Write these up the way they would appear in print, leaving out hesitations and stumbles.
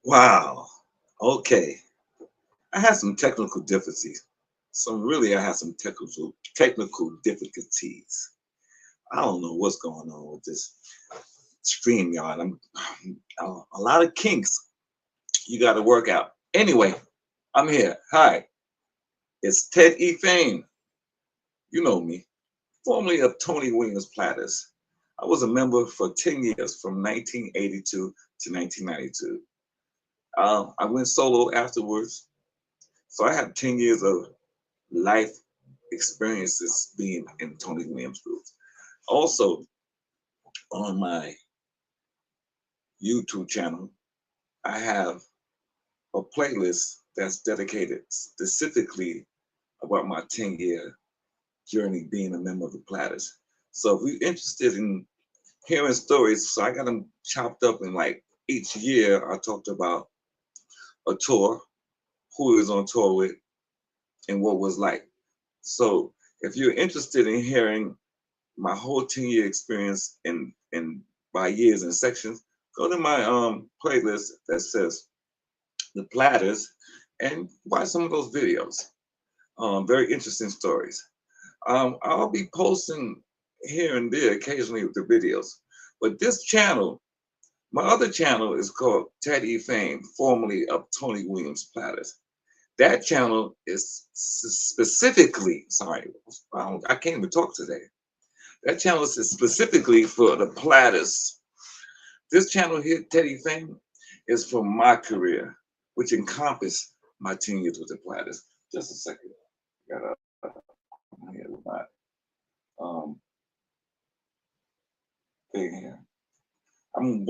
Wow. Okay. I had some technical difficulties. I had some technical difficulties. I don't know what's going on with this stream, y'all. A lot of kinks you got to work out. Anyway, I'm here. Hi, it's Ted E. Fame. You know me, formerly of Tony Williams Platters. I was a member for 10 years from 1982 to 1992. I went solo afterwards, so I have 10 years of life experiences being in Tony Williams groups. Also, on my YouTube channel, I have a playlist that's dedicated specifically about my 10-year journey being a member of the Platters. So if you're interested in hearing stories, so I got them chopped up in like each year I talked about a tour, who is on tour with, and what was like. So if you're interested in hearing my whole 10-year experience in by years and sections, go to my playlist that says the Platters and watch some of those videos. Very interesting stories. I'll be posting here and there occasionally with the videos, but this channel, my other channel is called Ted E. Fame, formerly of Tony Williams Platters. That channel is specifically, sorry, I can't even talk today. That channel is specifically for the Platters. This channel here, Teddy Fame, is for my career, which encompass my 10 years with the Platters. Just a second. Got I'm here with my um thing here. I'm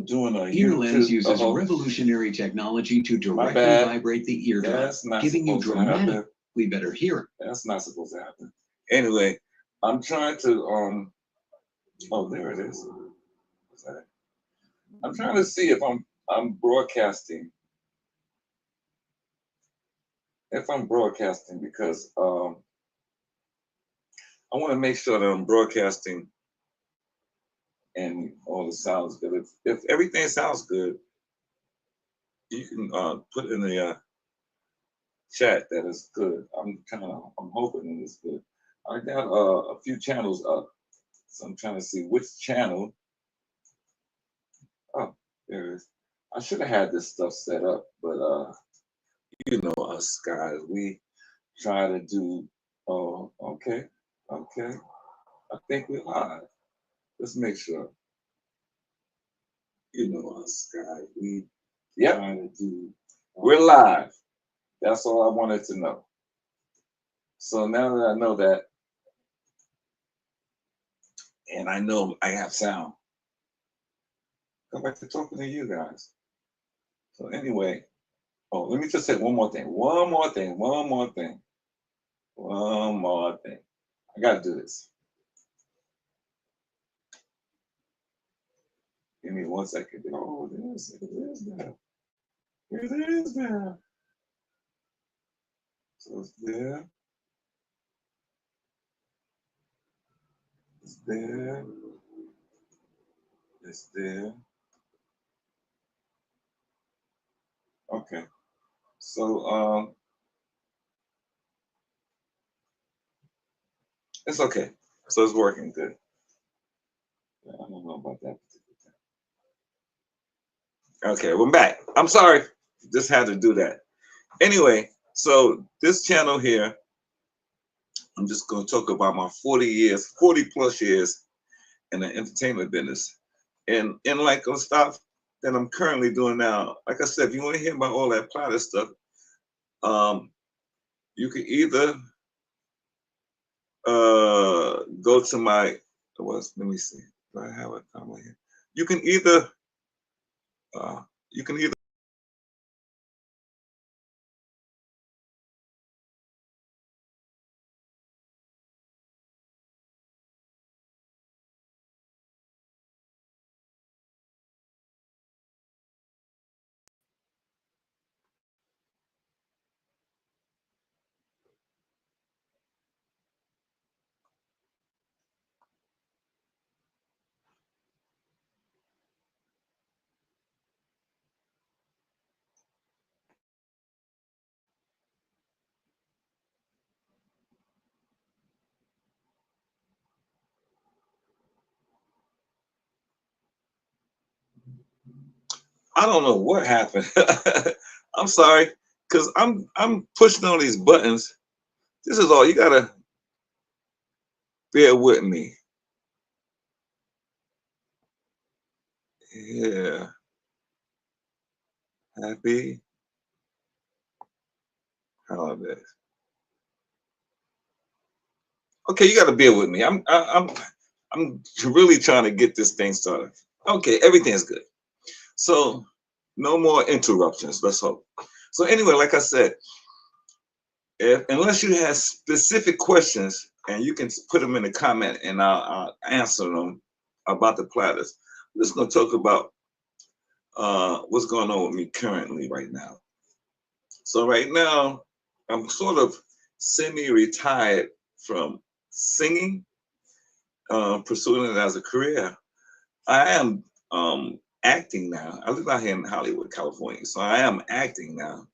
doing a Earlens YouTube. uses revolutionary technology to directly vibrate the eardrum, giving you dramatically better hearing. That's not supposed to happen. Anyway, I'm trying to oh, there it is. What's that? I'm trying to see if I'm broadcasting. If I'm broadcasting because I want to make sure that I'm broadcasting and all the sounds good. If everything sounds good, you can put in the chat that it's good. I'm hoping it is good. I got a few channels up, so I'm trying to see which channel. Oh, there it is. I should have had this stuff set up, but you know us guys, we try to do. Oh, okay, okay. I think we're live. Let's make sure. You know us guys, we try to do. We're live. That's all I wanted to know. So now that I know that, and I know I have sound, go back to talking to you guys. So anyway, oh, let me just say one more thing. One more thing. One more thing. One more thing. I gotta do this. Give me 1 second. Oh, it is there. It is there. So it's there. It's there. It's there. Okay. So it's okay. So it's working good. I don't know about that particular thing. Okay, we're back. I'm sorry. Just had to do that. Anyway, so this channel here, I'm just going to talk about my 40 plus years in the entertainment business. And in like the stuff that I'm currently doing now, like I said, if you want to hear about all that Platter stuff, you can either go to my, let me see, do I have a comment here? You can either, uh, you can either I don't know what happened. I'm sorry, because I'm pushing on these buttons. This is all you gotta bear with me. Yeah, happy holidays. Okay, you gotta bear with me. I'm really trying to get this thing started. Okay, everything's good. So no more interruptions. Let's hope. So anyway, like I said, unless you have specific questions, and you can put them in the comment, and I'll answer them about the platters. I'm just going to talk about what's going on with me currently right now. So right now, I'm sort of semi-retired from singing, pursuing it as a career. I am acting now. I live out here in Hollywood, California, so I am acting now,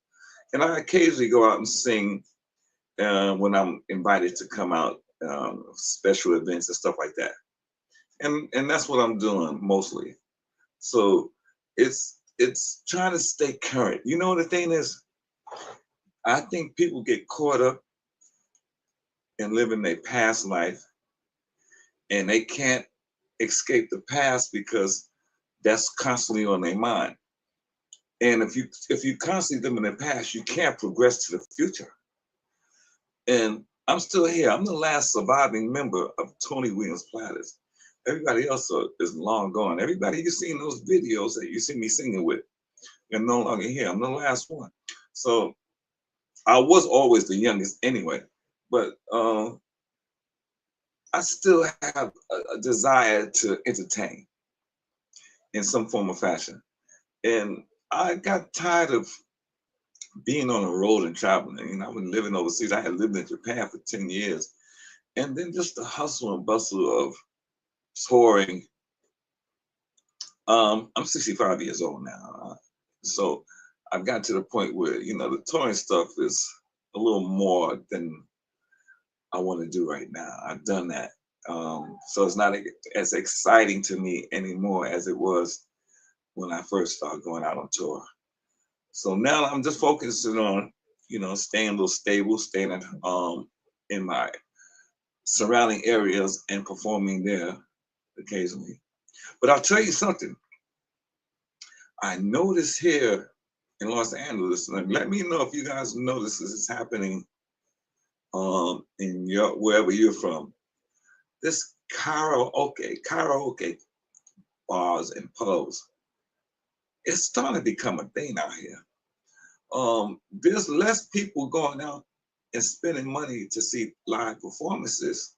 and I occasionally go out and sing when I'm invited to come out, special events and stuff like that. And that's what I'm doing mostly. So it's trying to stay current. You know, the thing is, I think people get caught up in living their past life, and they can't escape the past because that's constantly on their mind. And if you constantly live in the past, you can't progress to the future. And I'm still here. I'm the last surviving member of Tony Williams Platters. Everybody else is long gone. Everybody you've seen those videos that you see me singing with, they're no longer here. I'm the last one. So I was always the youngest anyway, but I still have a desire to entertain in some form or fashion. And I got tired of being on the road and traveling. You know, I've been living overseas. I had lived in Japan for 10 years. And then just the hustle and bustle of touring. I'm 65 years old now. So I've got to the point where, you know, the touring stuff is a little more than I want to do right now. I've done that. So it's not as exciting to me anymore as it was when I first started going out on tour. So now I'm just focusing on, you know, staying a little stable, staying at, in my surrounding areas and performing there occasionally. But I'll tell you something. I noticed here in Los Angeles, and let me know if you guys notice this is happening in your wherever you're from. This karaoke bars and pubs, it's starting to become a thing out here. There's less people going out and spending money to see live performances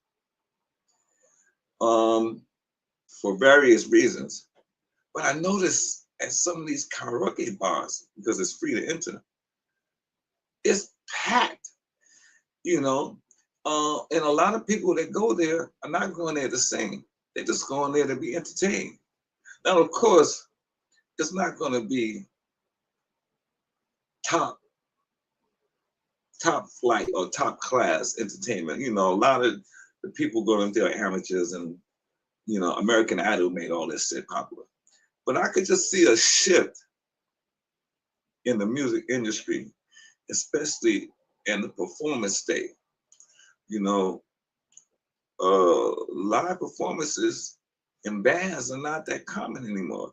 for various reasons. But I noticed at some of these karaoke bars, because it's free to enter, it's packed, you know. And a lot of people that go there are not going there to sing. They're just going there to be entertained. Now, of course, it's not going to be top flight or top class entertainment. You know, a lot of the people going there are amateurs, and you know, American Idol made all this shit popular. But I could just see a shift in the music industry, especially in the performance state. You know, live performances in bands are not that common anymore.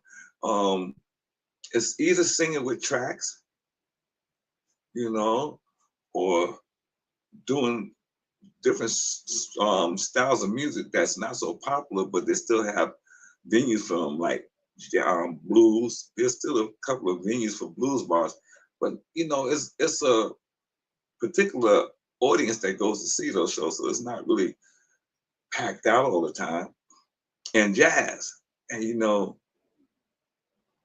It's either singing with tracks, you know, or doing different styles of music that's not so popular, but they still have venues for them, like blues. There's still a couple of venues for blues bars, but you know, it's a particular audience that goes to see those shows, so it's not really packed out all the time. And jazz, and you know,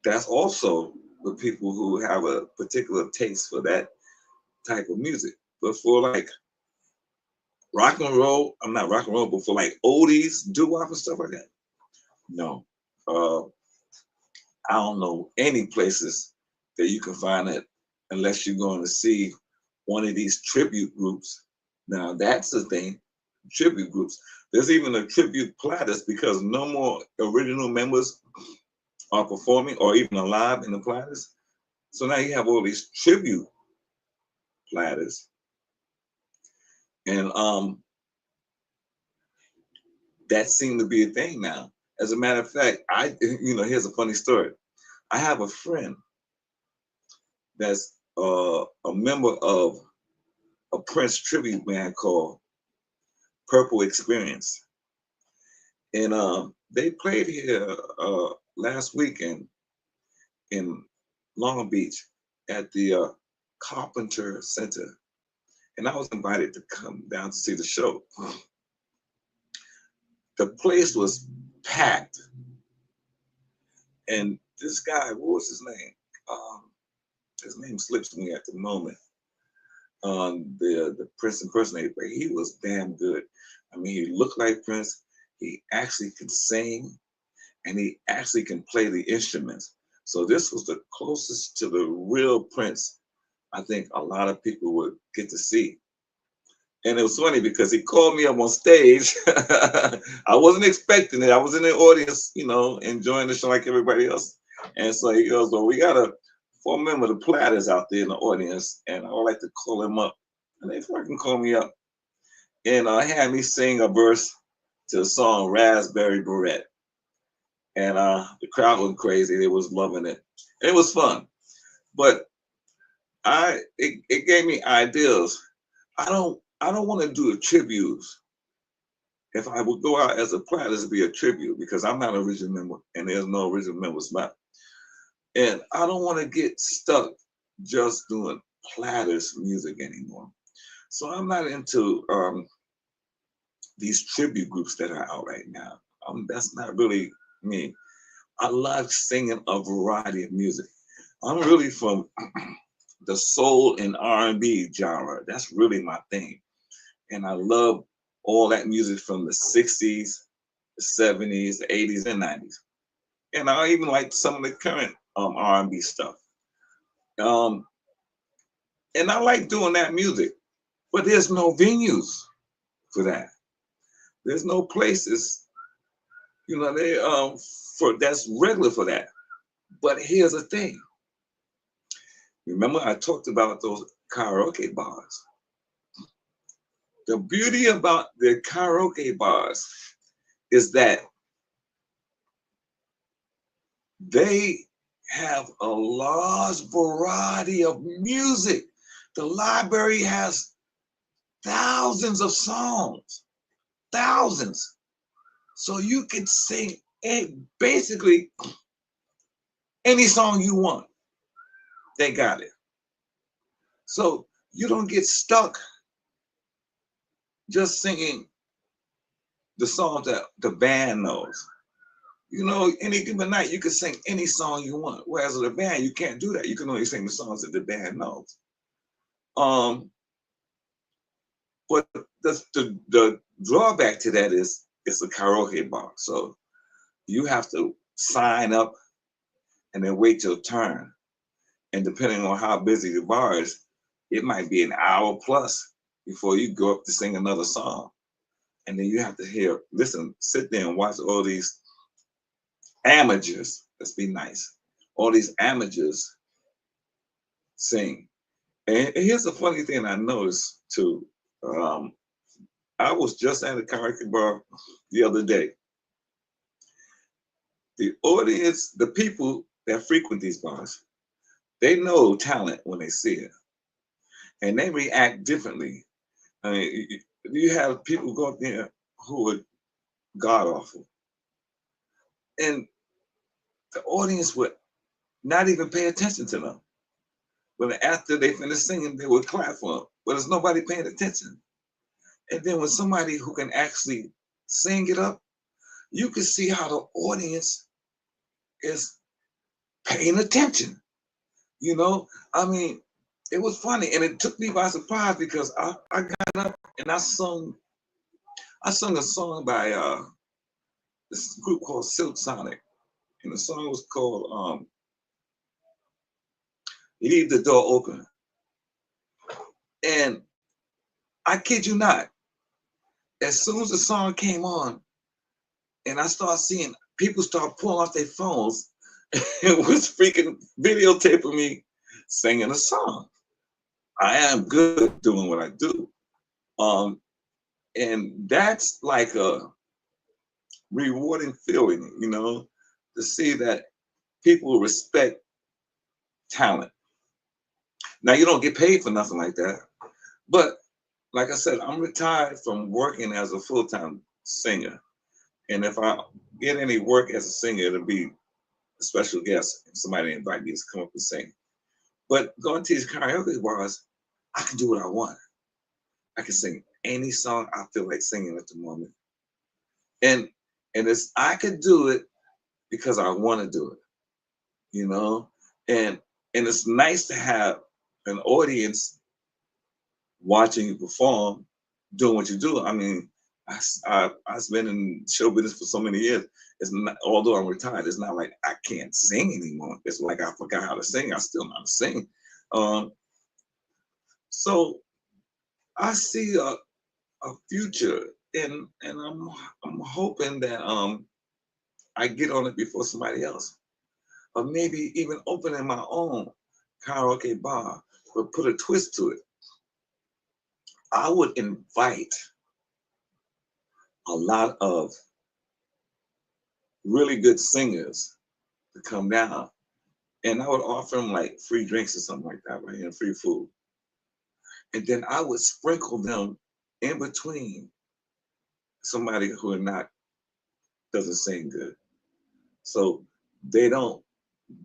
that's also the people who have a particular taste for that type of music. But for like rock and roll, I'm not rock and roll, but for like oldies, doo-wop and stuff like that, no. I don't know any places that you can find it unless you're going to see one of these tribute groups. Now that's the thing, tribute groups. There's even a tribute platters because no more original members are performing or even alive in the Platters. So now you have all these tribute Platters. And that seemed to be a thing now. As a matter of fact, here's a funny story. I have a friend that's a member of a Prince tribute band called Purple Experience. And they played here last weekend in Long Beach at the Carpenter Center. And I was invited to come down to see the show. The place was packed. And this guy, what was his name? His name slips me at the moment. The Prince impersonator, but he was damn good. I mean, he looked like Prince. He actually could sing, and he actually can play the instruments. So this was the closest to the real Prince I think a lot of people would get to see. And it was funny because he called me up on stage. I wasn't expecting it. I was in the audience, enjoying the show like everybody else. And so he goes, well, we got a former member of the Platters out there in the audience, and I would like to call him up. And they fucking called me up. And had me sing a verse to the song Raspberry Beret. And the crowd went crazy. They was loving it. And it was fun. But it gave me ideas. I don't want to do a tribute. If I would go out as a Platters, it'd be a tribute because I'm not an original member and there's no original members left. And I don't want to get stuck just doing Platters music anymore. So I'm not into these tribute groups that are out right now. That's not really me. I love singing a variety of music. I'm really from the soul and R&B genre. That's really my thing. And I love all that music from the 60s, the 70s, the 80s, and 90s. And I even like some of the current R&B stuff. And I like doing that music, but there's no venues for that. There's no places, that's regular for that. But here's the thing. Remember I talked about those karaoke bars. The beauty about the karaoke bars is that they have a large variety of music. The library has thousands of songs, thousands. So you can sing basically any song you want. They got it. So you don't get stuck just singing the songs that the band knows. Any given night, you can sing any song you want. Whereas with a band, you can't do that. You can only sing the songs that the band knows. But the drawback to that is it's a karaoke bar. So you have to sign up and then wait your turn. And depending on how busy the bar is, it might be an hour plus before you go up to sing another song. And then you have to sit there and watch all these amateurs, let's be nice, all these amateurs sing. And here's the funny thing I noticed too. I was just at a karaoke bar the other day. The audience, the people that frequent these bars, they know talent when they see it. And they react differently. I mean, you have people go up there who are god awful. And the audience would not even pay attention to them. But after they finish singing, they would clap for them. But there's nobody paying attention. And then when somebody who can actually sing it up, you can see how the audience is paying attention. I mean, it was funny. And it took me by surprise because I got up and I sung a song by this group called Silk Sonic. And the song was called Leave the Door Open. And I kid you not, as soon as the song came on and I started seeing people start pulling off their phones was freaking videotaping me singing a song. I am good doing what I do. And that's like a rewarding feeling, you know, to see that people respect talent. Now, you don't get paid for nothing like that. But like I said, I'm retired from working as a full-time singer. And if I get any work as a singer, it'll be a special guest if somebody invite me to come up and sing. But going to these karaoke bars, I can do what I want. I can sing any song I feel like singing at the moment. And I could do it because I want to do it, you know? And it's nice to have an audience watching you perform, doing what you do. I mean, I've been in show business for so many years. It's not, although I'm retired, it's not like I can't sing anymore. It's like I forgot how to sing. I still know how to sing. So I see a future, and I'm hoping that I get on it before somebody else, or maybe even opening my own karaoke bar, but put a twist to it. I would invite a lot of really good singers to come down, and I would offer them like free drinks or something like that, right, and free food. And then I would sprinkle them in between somebody who are not doesn't sing good, so they don't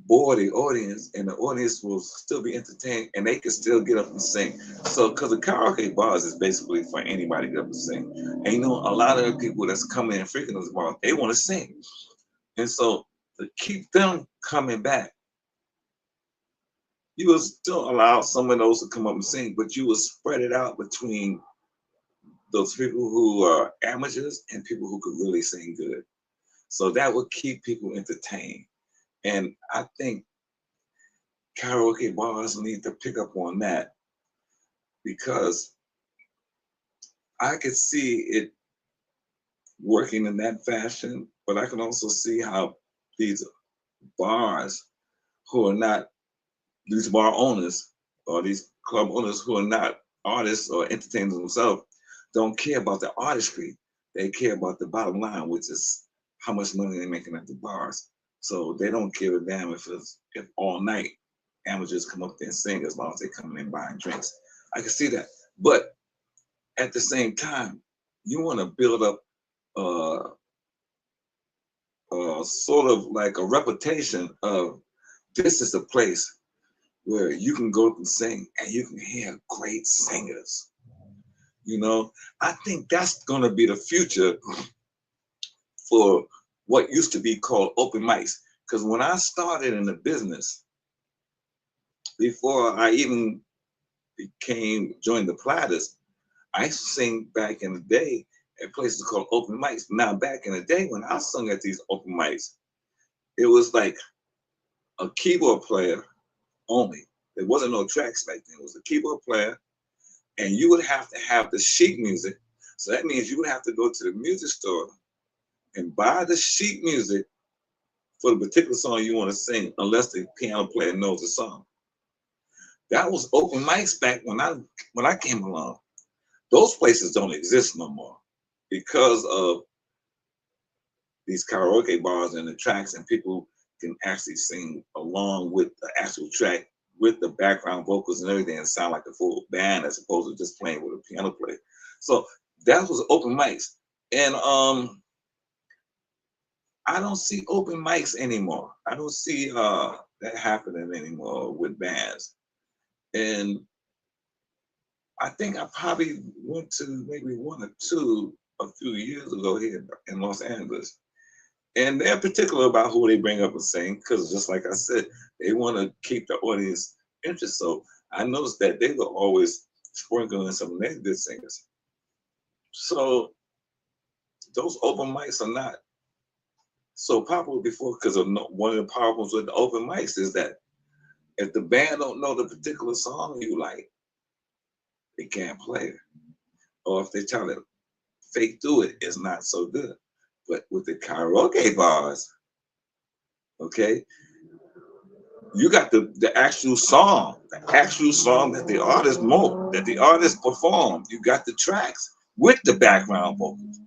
bore the audience, and the audience will still be entertained, and they can still get up and sing. So, because the karaoke bars is basically for anybody to get up and sing, and you know, a lot of the people that's coming in freaking those bars, they want to sing, and so to keep them coming back, you will still allow some of those to come up and sing, but you will spread it out between those people who are amateurs and people who could really sing good. So that would keep people entertained. And I think karaoke bars need to pick up on that, because I could see it working in that fashion, but I can also see how these bars who are not, these bar owners or these club owners who are not artists or entertainers themselves, don't care about the artistry. They care about the bottom line, which is how much money they're making at the bars. So they don't give a damn if all night amateurs come up there and sing, as long as they come in buying drinks. I can see that. But at the same time, you want to build up sort of like a reputation of, this is a place where you can go up and sing and you can hear great singers. You know, I think that's going to be the future for what used to be called open mics. Because when I started in the business, before I even joined the Platters, I used to sing back in the day at places called open mics. Now, back in the day when I sung at these open mics, it was like a keyboard player only. There wasn't no tracks back then. It was a keyboard player, and you would have to have the sheet music. So that means you would have to go to the music store and buy the sheet music for the particular song you want to sing, unless the piano player knows the song. That was open mics back when I came along. Those places don't exist no more because of these karaoke bars and the tracks, and people can actually sing along with the actual track with the background vocals and everything and sound like a full band, as opposed to just playing with a piano player. So that was open mics. And I don't see open mics anymore. I don't see that happening anymore with bands. And I think I probably went to maybe one or two a few years ago here in Los Angeles. And they're particular about who they bring up and sing, because just like I said, they want to keep the audience interested. So I noticed that they were always sprinkling some of their good singers. So those open mics are not so popular before, because of one of the problems with the open mics is that if the band don't know the particular song you like, they can't play it. Or if they try to fake through it, it's not so good. But with the karaoke bars, okay, You got the actual song, that the artist performed. You got the tracks with the background vocals.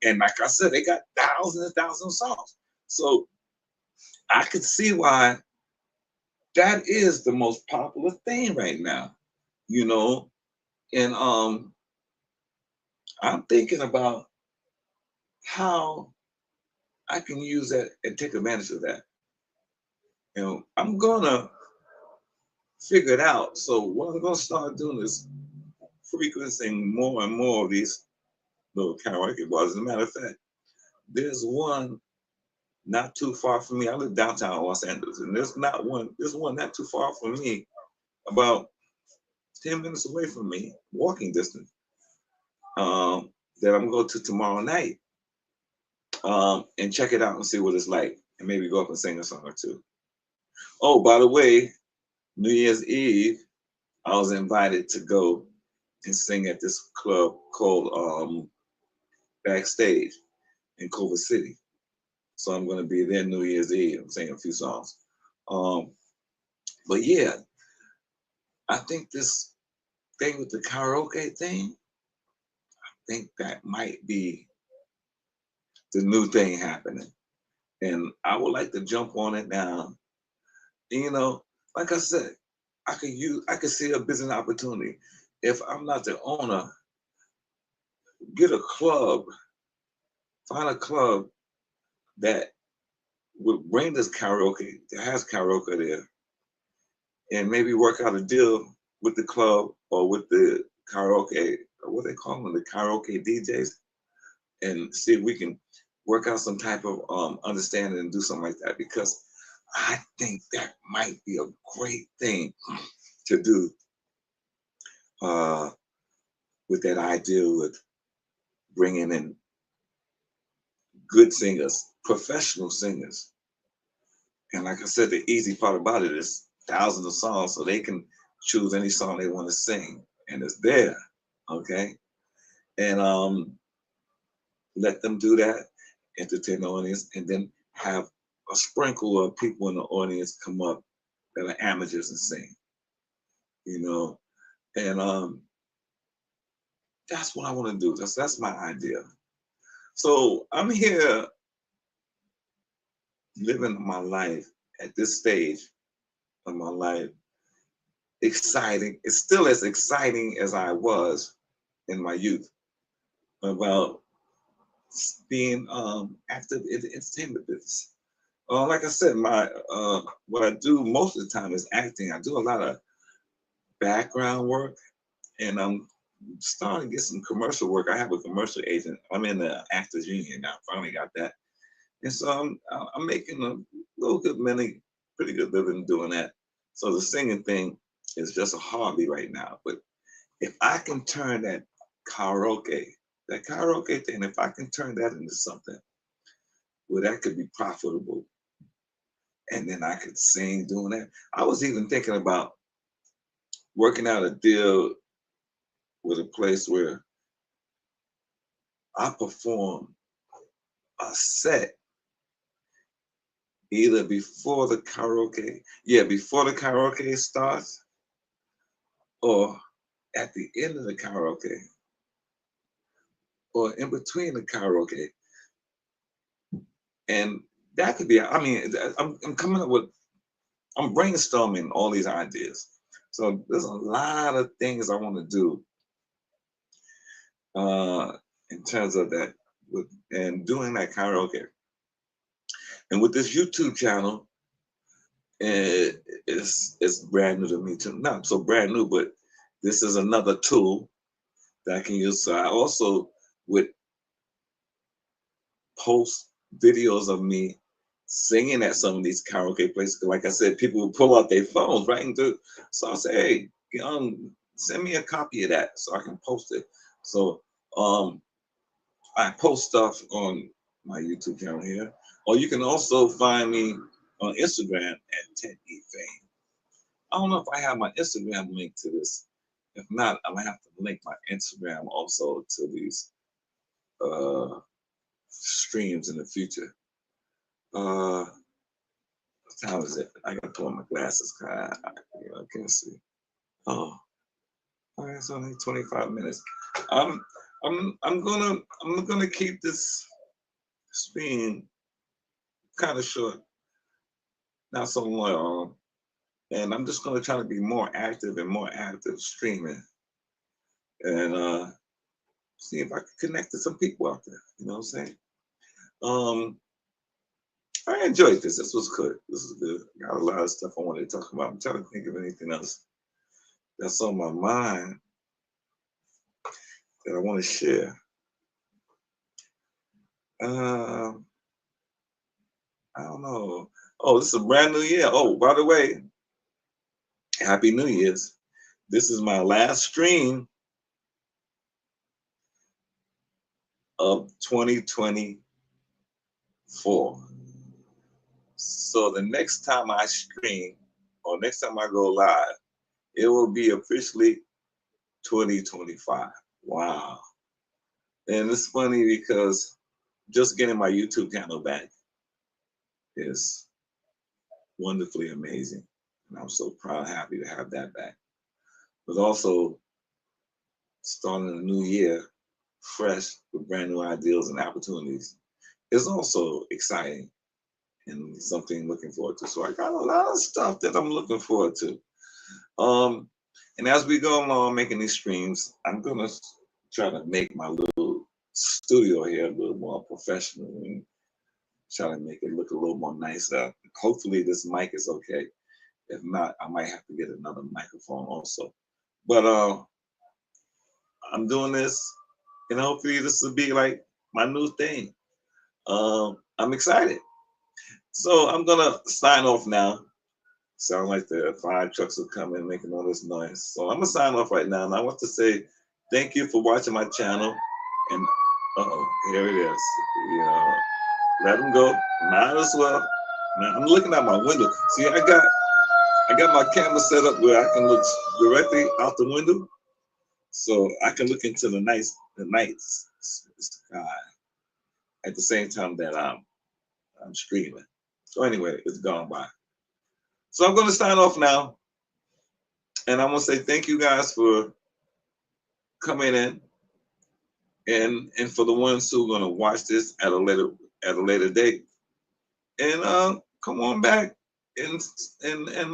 And like I said, they got thousands and thousands of songs. So I could see why that is the most popular thing right now, you know. And I'm thinking about how I can use that and take advantage of that. You know, I'm gonna figure it out. So what I'm gonna start doing is frequenting more and more of these little karaoke bars. As a matter of fact, there's one not too far from me. I live downtown Los Angeles, and there's one not too far from me, about 10 minutes away from me, walking distance, that I'm gonna go to tomorrow night, and check it out and see what it's like, and maybe go up and sing a song or two. Oh, by the way, New Year's Eve, I was invited to go and sing at this club called Backstage in Culver City. So I'm going to be there New Year's Eve. I'm singing a few songs. Um, but yeah, I think this thing with the karaoke thing, I think that might be the new thing happening. And I would like to jump on it now. And, you know, like I said, I could see a business opportunity. If I'm not the owner, get a club, find a club that would bring this karaoke, that has karaoke there, and maybe work out a deal with the club or with the karaoke, what they call them, the karaoke DJs, and see if we can work out some type of understanding and do something like that. Because I think that might be a great thing to do, uh, with that idea with bringing in good singers, professional singers. And like I said, the easy part about it is thousands of songs, so they can choose any song they want to sing, and it's there, okay? And let them do that, entertain the audience, and then have a sprinkle of people in the audience come up that are amateurs and sing, you know. And that's what I want to do. That's my idea. So I'm here living my life at this stage of my life, exciting. It's still as exciting as I was in my youth about being active in the entertainment business. Like I said, my what I do most of the time is acting. I do a lot of background work, and I'm starting to get some commercial work. I have a commercial agent. I'm in the Actors Union now. Finally got that, and so I'm making a little good money, pretty good living doing that. So the singing thing is just a hobby right now. But if I can turn that karaoke thing, if I can turn that into something where that could be profitable, and then I could sing doing that. I was even thinking about working out a deal with a place where I perform a set either before the karaoke starts, or at the end of the karaoke, or in between the karaoke. And that could be, I mean, I'm coming up with, I'm brainstorming all these ideas. So there's a lot of things I want to do in terms of that, and doing that karaoke. And with this YouTube channel, it's brand new to me too. Not so brand new, but this is another tool that I can use. So I also would post videos of me singing at some of these karaoke places. Like I said, people will pull out their phones, right? So I'll say, hey, send me a copy of that so I can post it. So I post stuff on my YouTube channel here, or you can also find me on Instagram at Ted E. Fame. I don't know if I have my Instagram link to this. If not, I'm gonna have to link my Instagram also to these streams in the future. What time is it? I gotta put on my glasses. I can't see. Oh, it's only 25 minutes. I'm gonna keep this stream kind of short, not so long, and I'm just gonna try to be more active streaming, and see if I can connect to some people out there. You know what I'm saying? I enjoyed this. This was good. This is good. Got a lot of stuff I wanted to talk about. I'm trying to think of anything else that's on my mind that I want to share. I don't know. Oh, this is a brand new year. Oh, by the way, Happy New Year's. This is my last stream of 2024. So the next time I stream or next time I go live, it will be officially 2025. Wow. And it's funny because just getting my YouTube channel back is wonderfully amazing. And I'm so proud, happy to have that back. But also starting a new year fresh with brand new ideas and opportunities is also exciting and something looking forward to. So I got a lot of stuff that I'm looking forward to. And as we go along making these streams, I'm gonna try to make my little studio here a little more professional and try to make it look a little more nicer. Hopefully this mic is okay. If not, I might have to get another microphone also. But I'm doing this, and hopefully this will be like my new thing. I'm excited. So I'm gonna sign off now. Sound like the fire trucks are coming, making all this noise. So I'm gonna sign off right now, and I want to say thank you for watching my channel. And here it is. Yeah, let them go. Might as well. Now I'm looking out my window. See, I got my camera set up where I can look directly out the window, so I can look into the night sky at the same time that I'm streaming. So anyway, it's gone by. So I'm going to sign off now, and I'm going to say thank you guys for coming in, and for the ones who are going to watch this at a later date. And come on back and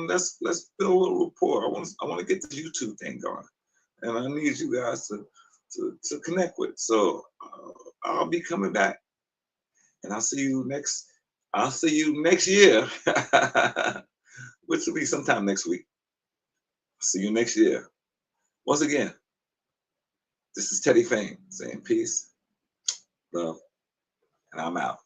let's build a little rapport. I want to get the YouTube thing going, and I need you guys to connect with. So I'll be coming back, and I'll see you next year, which will be sometime next week. See you next year. Once again, this is Teddy Fame saying peace, love, and I'm out.